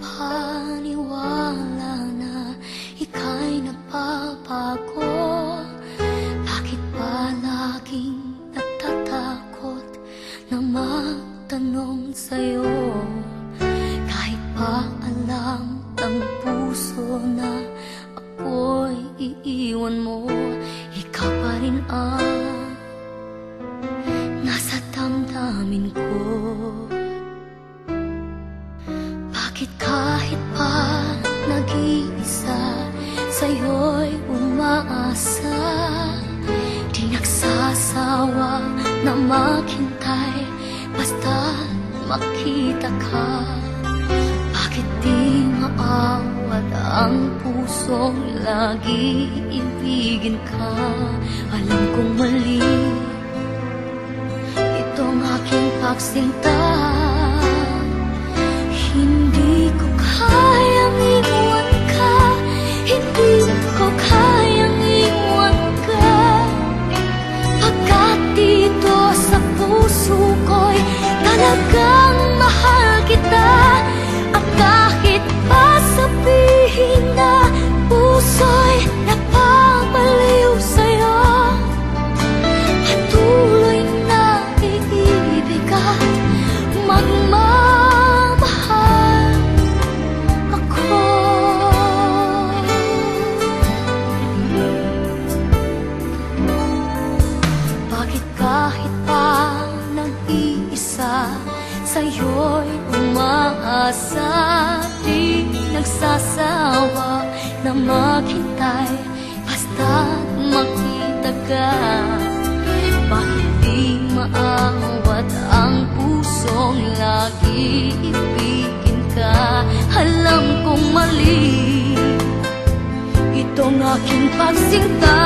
mapaniwala na ika'y napapago? Bakit ba laging natatakot na magtanong sa'yo? Kahit pa alam ng puso na ako'y iiwan mo, ikaw pa rin ang nasa damdamin ko. Bakit kahit pa nag-iisa, sa'yo'y umaasa, di nagsasawa na maghintay basta makita ka? Bakit di maawat ang pusong lagi ibigin ka? Alam kong mali itong aking pagsinta. Hindi ko kayang iwan ka, hindi ko kayang iwan ka, pagkat dito sa puso ko'y talagang mahal kita. At kahit pa sabihin na puso'y napapaliw sa'yo, patuloy na iibig at magmamahal ako. Bakit kahit pa nag-iisa, sa'yo'y umaasa, di nagsasawa na maghintay basta't makita ka? Bakit di maawat ang pusong lagi ibigin ka? Alam kong mali itong aking pagsinta.